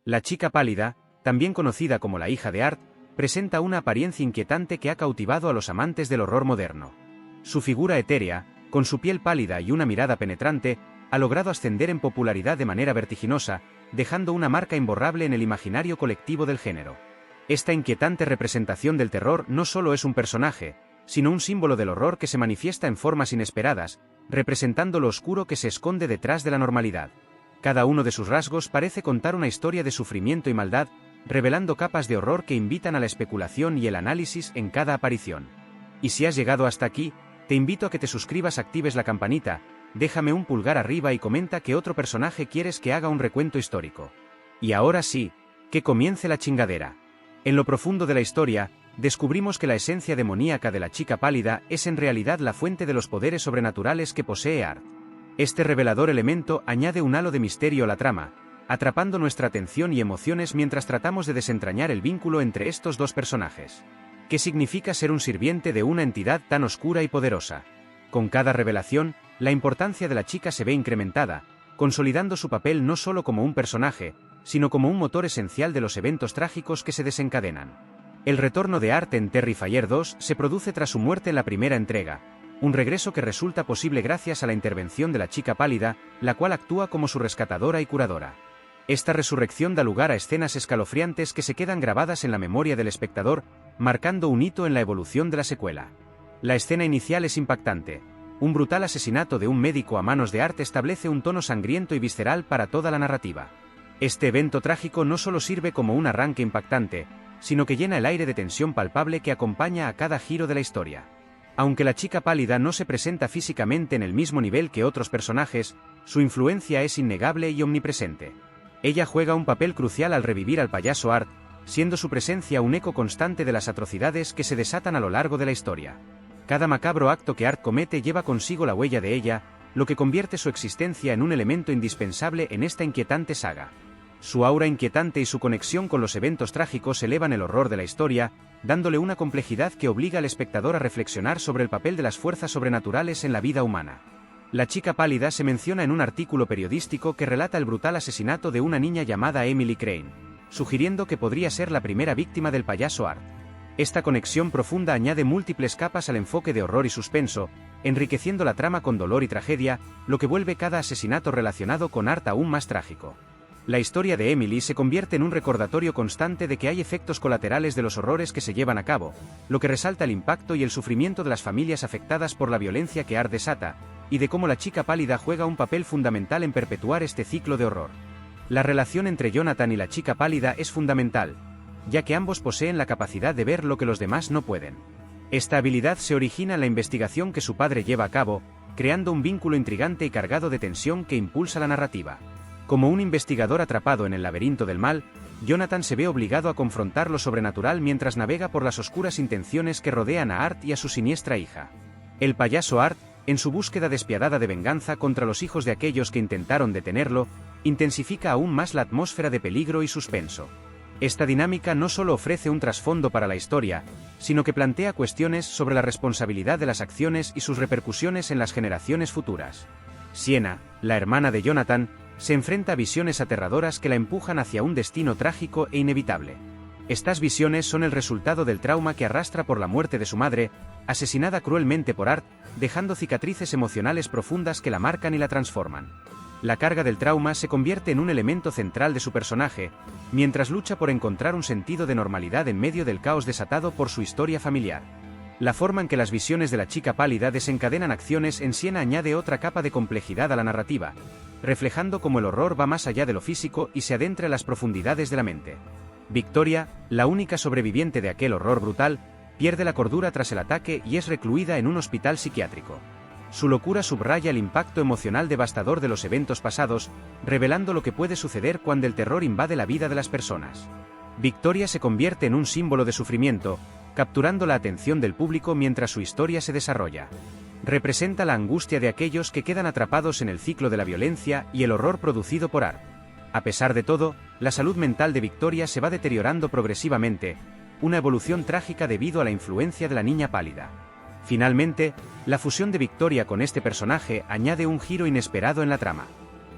La chica pálida, también conocida como la hija de Art, presenta una apariencia inquietante que ha cautivado a los amantes del horror moderno. Su figura etérea, con su piel pálida y una mirada penetrante, ha logrado ascender en popularidad de manera vertiginosa, dejando una marca imborrable en el imaginario colectivo del género. Esta inquietante representación del terror no solo es un personaje, sino un símbolo del horror que se manifiesta en formas inesperadas, representando lo oscuro que se esconde detrás de la normalidad. Cada uno de sus rasgos parece contar una historia de sufrimiento y maldad, revelando capas de horror que invitan a la especulación y el análisis en cada aparición. Y si has llegado hasta aquí, te invito a que te suscribas, actives la campanita, déjame un pulgar arriba y comenta qué otro personaje quieres que haga un recuento histórico. Y ahora sí, que comience la chingadera. En lo profundo de la historia, descubrimos que la esencia demoníaca de la chica pálida es en realidad la fuente de los poderes sobrenaturales que posee Art. Este revelador elemento añade un halo de misterio a la trama, atrapando nuestra atención y emociones mientras tratamos de desentrañar el vínculo entre estos dos personajes. ¿Qué significa ser un sirviente de una entidad tan oscura y poderosa? Con cada revelación, la importancia de la chica se ve incrementada, consolidando su papel no solo como un personaje, sino como un motor esencial de los eventos trágicos que se desencadenan. El retorno de Art en Terrifier 2 se produce tras su muerte en la primera entrega, un regreso que resulta posible gracias a la intervención de la chica pálida, la cual actúa como su rescatadora y curadora. Esta resurrección da lugar a escenas escalofriantes que se quedan grabadas en la memoria del espectador, marcando un hito en la evolución de la secuela. La escena inicial es impactante. Un brutal asesinato de un médico a manos de Art establece un tono sangriento y visceral para toda la narrativa. Este evento trágico no solo sirve como un arranque impactante, sino que llena el aire de tensión palpable que acompaña a cada giro de la historia. Aunque la chica pálida no se presenta físicamente en el mismo nivel que otros personajes, su influencia es innegable y omnipresente. Ella juega un papel crucial al revivir al payaso Art, siendo su presencia un eco constante de las atrocidades que se desatan a lo largo de la historia. Cada macabro acto que Art comete lleva consigo la huella de ella, lo que convierte su existencia en un elemento indispensable en esta inquietante saga. Su aura inquietante y su conexión con los eventos trágicos elevan el horror de la historia, dándole una complejidad que obliga al espectador a reflexionar sobre el papel de las fuerzas sobrenaturales en la vida humana. La chica pálida se menciona en un artículo periodístico que relata el brutal asesinato de una niña llamada Emily Crane, sugiriendo que podría ser la primera víctima del payaso Art. Esta conexión profunda añade múltiples capas al enfoque de horror y suspenso, enriqueciendo la trama con dolor y tragedia, lo que vuelve cada asesinato relacionado con Art aún más trágico. La historia de Emily se convierte en un recordatorio constante de que hay efectos colaterales de los horrores que se llevan a cabo, lo que resalta el impacto y el sufrimiento de las familias afectadas por la violencia que Art desata, y de cómo la chica pálida juega un papel fundamental en perpetuar este ciclo de horror. La relación entre Jonathan y la chica pálida es fundamental, ya que ambos poseen la capacidad de ver lo que los demás no pueden. Esta habilidad se origina en la investigación que su padre lleva a cabo, creando un vínculo intrigante y cargado de tensión que impulsa la narrativa. Como un investigador atrapado en el laberinto del mal, Jonathan se ve obligado a confrontar lo sobrenatural mientras navega por las oscuras intenciones que rodean a Art y a su siniestra hija. El payaso Art, en su búsqueda despiadada de venganza contra los hijos de aquellos que intentaron detenerlo, intensifica aún más la atmósfera de peligro y suspenso. Esta dinámica no solo ofrece un trasfondo para la historia, sino que plantea cuestiones sobre la responsabilidad de las acciones y sus repercusiones en las generaciones futuras. Sienna, la hermana de Jonathan, se enfrenta a visiones aterradoras que la empujan hacia un destino trágico e inevitable. Estas visiones son el resultado del trauma que arrastra por la muerte de su madre, asesinada cruelmente por Art, dejando cicatrices emocionales profundas que la marcan y la transforman. La carga del trauma se convierte en un elemento central de su personaje, mientras lucha por encontrar un sentido de normalidad en medio del caos desatado por su historia familiar. La forma en que las visiones de la chica pálida desencadenan acciones en Sienna añade otra capa de complejidad a la narrativa, reflejando cómo el horror va más allá de lo físico y se adentra en las profundidades de la mente. Victoria, la única sobreviviente de aquel horror brutal, pierde la cordura tras el ataque y es recluida en un hospital psiquiátrico. Su locura subraya el impacto emocional devastador de los eventos pasados, revelando lo que puede suceder cuando el terror invade la vida de las personas. Victoria se convierte en un símbolo de sufrimiento, capturando la atención del público mientras su historia se desarrolla. Representa la angustia de aquellos que quedan atrapados en el ciclo de la violencia y el horror producido por Art. A pesar de todo, la salud mental de Victoria se va deteriorando progresivamente, una evolución trágica debido a la influencia de la niña pálida. Finalmente, la fusión de Victoria con este personaje añade un giro inesperado en la trama.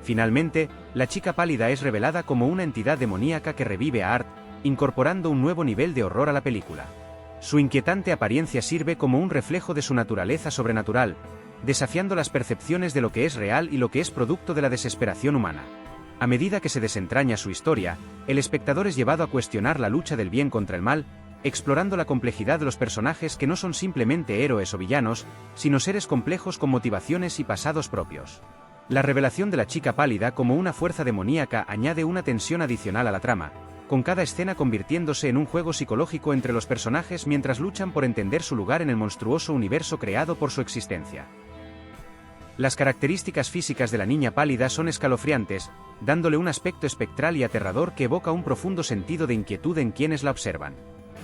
Finalmente, la chica pálida es revelada como una entidad demoníaca que revive a Art, incorporando un nuevo nivel de horror a la película. Su inquietante apariencia sirve como un reflejo de su naturaleza sobrenatural, desafiando las percepciones de lo que es real y lo que es producto de la desesperación humana. A medida que se desentraña su historia, el espectador es llevado a cuestionar la lucha del bien contra el mal, explorando la complejidad de los personajes que no son simplemente héroes o villanos, sino seres complejos con motivaciones y pasados propios. La revelación de la chica pálida como una fuerza demoníaca añade una tensión adicional a la trama, con cada escena convirtiéndose en un juego psicológico entre los personajes mientras luchan por entender su lugar en el monstruoso universo creado por su existencia. Las características físicas de la niña pálida son escalofriantes, dándole un aspecto espectral y aterrador que evoca un profundo sentido de inquietud en quienes la observan.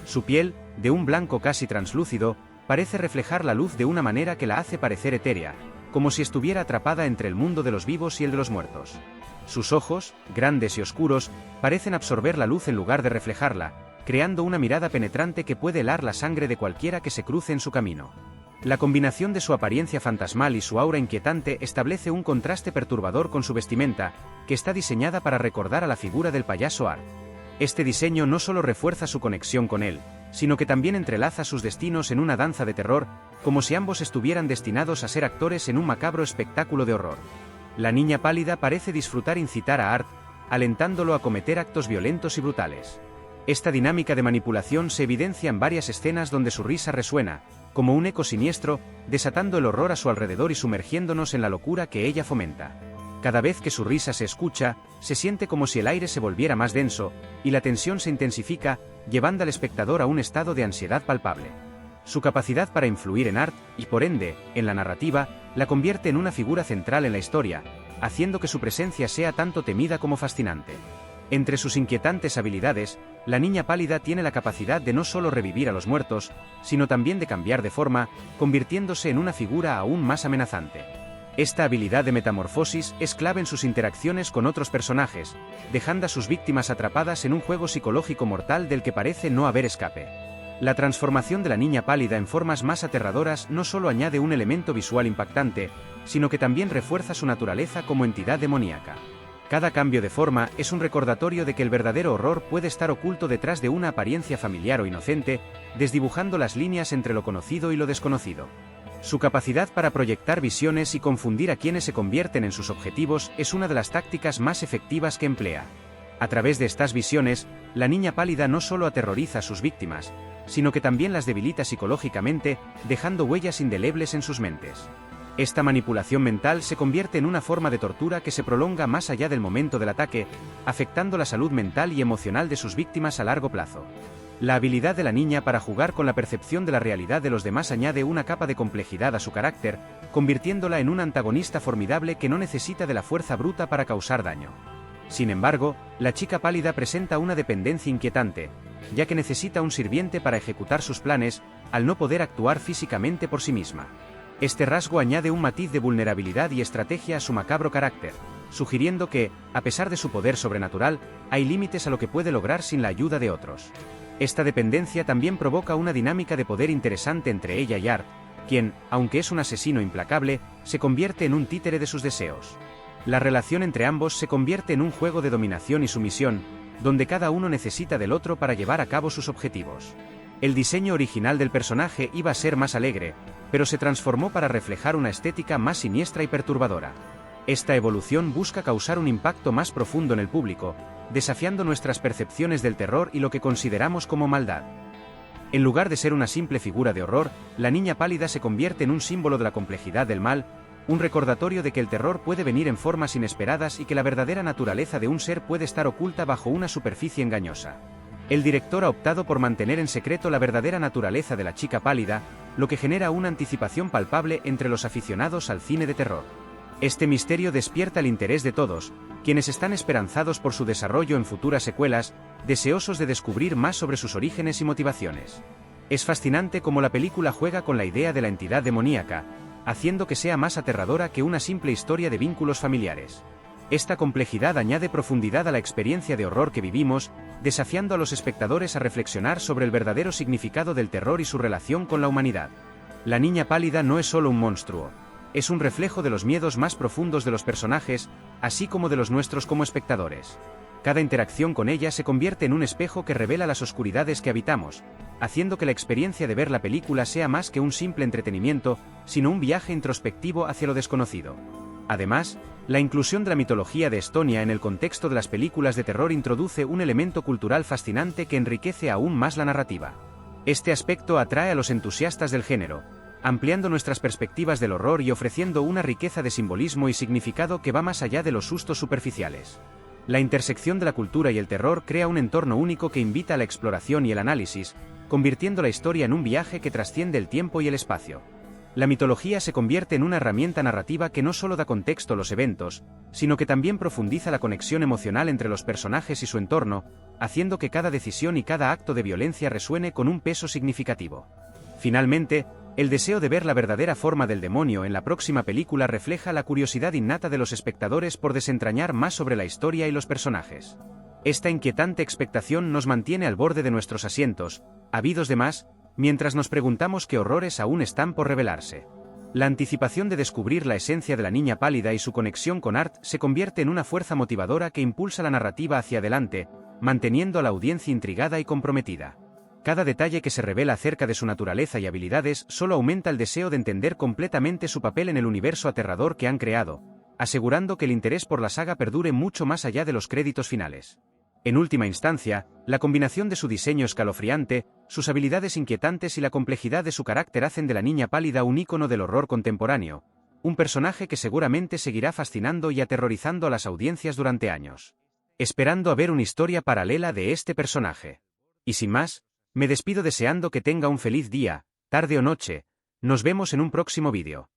Su piel, de un blanco casi translúcido, parece reflejar la luz de una manera que la hace parecer etérea, como si estuviera atrapada entre el mundo de los vivos y el de los muertos. Sus ojos, grandes y oscuros, parecen absorber la luz en lugar de reflejarla, creando una mirada penetrante que puede helar la sangre de cualquiera que se cruce en su camino. La combinación de su apariencia fantasmal y su aura inquietante establece un contraste perturbador con su vestimenta, que está diseñada para recordar a la figura del payaso Art. Este diseño no solo refuerza su conexión con él, sino que también entrelaza sus destinos en una danza de terror, como si ambos estuvieran destinados a ser actores en un macabro espectáculo de horror. La niña pálida parece disfrutar incitar a Art, alentándolo a cometer actos violentos y brutales. Esta dinámica de manipulación se evidencia en varias escenas donde su risa resuena, como un eco siniestro, desatando el horror a su alrededor y sumergiéndonos en la locura que ella fomenta. Cada vez que su risa se escucha, se siente como si el aire se volviera más denso, y la tensión se intensifica, llevando al espectador a un estado de ansiedad palpable. Su capacidad para influir en Art, y por ende, en la narrativa, la convierte en una figura central en la historia, haciendo que su presencia sea tanto temida como fascinante. Entre sus inquietantes habilidades, la niña pálida tiene la capacidad de no solo revivir a los muertos, sino también de cambiar de forma, convirtiéndose en una figura aún más amenazante. Esta habilidad de metamorfosis es clave en sus interacciones con otros personajes, dejando a sus víctimas atrapadas en un juego psicológico mortal del que parece no haber escape. La transformación de la niña pálida en formas más aterradoras no solo añade un elemento visual impactante, sino que también refuerza su naturaleza como entidad demoníaca. Cada cambio de forma es un recordatorio de que el verdadero horror puede estar oculto detrás de una apariencia familiar o inocente, desdibujando las líneas entre lo conocido y lo desconocido. Su capacidad para proyectar visiones y confundir a quienes se convierten en sus objetivos es una de las tácticas más efectivas que emplea. A través de estas visiones, la niña pálida no solo aterroriza a sus víctimas, sino que también las debilita psicológicamente, dejando huellas indelebles en sus mentes. Esta manipulación mental se convierte en una forma de tortura que se prolonga más allá del momento del ataque, afectando la salud mental y emocional de sus víctimas a largo plazo. La habilidad de la niña para jugar con la percepción de la realidad de los demás añade una capa de complejidad a su carácter, convirtiéndola en un antagonista formidable que no necesita de la fuerza bruta para causar daño. Sin embargo, la chica pálida presenta una dependencia inquietante, ya que necesita un sirviente para ejecutar sus planes, al no poder actuar físicamente por sí misma. Este rasgo añade un matiz de vulnerabilidad y estrategia a su macabro carácter, sugiriendo que, a pesar de su poder sobrenatural, hay límites a lo que puede lograr sin la ayuda de otros. Esta dependencia también provoca una dinámica de poder interesante entre ella y Art, quien, aunque es un asesino implacable, se convierte en un títere de sus deseos. La relación entre ambos se convierte en un juego de dominación y sumisión, donde cada uno necesita del otro para llevar a cabo sus objetivos. El diseño original del personaje iba a ser más alegre, pero se transformó para reflejar una estética más siniestra y perturbadora. Esta evolución busca causar un impacto más profundo en el público, desafiando nuestras percepciones del terror y lo que consideramos como maldad. En lugar de ser una simple figura de horror, la niña pálida se convierte en un símbolo de la complejidad del mal, un recordatorio de que el terror puede venir en formas inesperadas y que la verdadera naturaleza de un ser puede estar oculta bajo una superficie engañosa. El director ha optado por mantener en secreto la verdadera naturaleza de la chica pálida, lo que genera una anticipación palpable entre los aficionados al cine de terror. Este misterio despierta el interés de todos, quienes están esperanzados por su desarrollo en futuras secuelas, deseosos de descubrir más sobre sus orígenes y motivaciones. Es fascinante cómo la película juega con la idea de la entidad demoníaca, haciendo que sea más aterradora que una simple historia de vínculos familiares. Esta complejidad añade profundidad a la experiencia de horror que vivimos, desafiando a los espectadores a reflexionar sobre el verdadero significado del terror y su relación con la humanidad. La niña pálida no es solo un monstruo. Es un reflejo de los miedos más profundos de los personajes, así como de los nuestros como espectadores. Cada interacción con ella se convierte en un espejo que revela las oscuridades que habitamos, haciendo que la experiencia de ver la película sea más que un simple entretenimiento, sino un viaje introspectivo hacia lo desconocido. Además, la inclusión de la mitología de Estonia en el contexto de las películas de terror introduce un elemento cultural fascinante que enriquece aún más la narrativa. Este aspecto atrae a los entusiastas del género, ampliando nuestras perspectivas del horror y ofreciendo una riqueza de simbolismo y significado que va más allá de los sustos superficiales. La intersección de la cultura y el terror crea un entorno único que invita a la exploración y el análisis, convirtiendo la historia en un viaje que trasciende el tiempo y el espacio. La mitología se convierte en una herramienta narrativa que no solo da contexto a los eventos, sino que también profundiza la conexión emocional entre los personajes y su entorno, haciendo que cada decisión y cada acto de violencia resuene con un peso significativo. Finalmente, el deseo de ver la verdadera forma del demonio en la próxima película refleja la curiosidad innata de los espectadores por desentrañar más sobre la historia y los personajes. Esta inquietante expectación nos mantiene al borde de nuestros asientos, ávidos de más, mientras nos preguntamos qué horrores aún están por revelarse. La anticipación de descubrir la esencia de la niña pálida y su conexión con Art se convierte en una fuerza motivadora que impulsa la narrativa hacia adelante, manteniendo a la audiencia intrigada y comprometida. Cada detalle que se revela acerca de su naturaleza y habilidades solo aumenta el deseo de entender completamente su papel en el universo aterrador que han creado, asegurando que el interés por la saga perdure mucho más allá de los créditos finales. En última instancia, la combinación de su diseño escalofriante, sus habilidades inquietantes y la complejidad de su carácter hacen de la niña pálida un ícono del horror contemporáneo, un personaje que seguramente seguirá fascinando y aterrorizando a las audiencias durante años. Esperando a ver una historia paralela de este personaje. Y sin más, me despido deseando que tenga un feliz día, tarde o noche. Nos vemos en un próximo vídeo.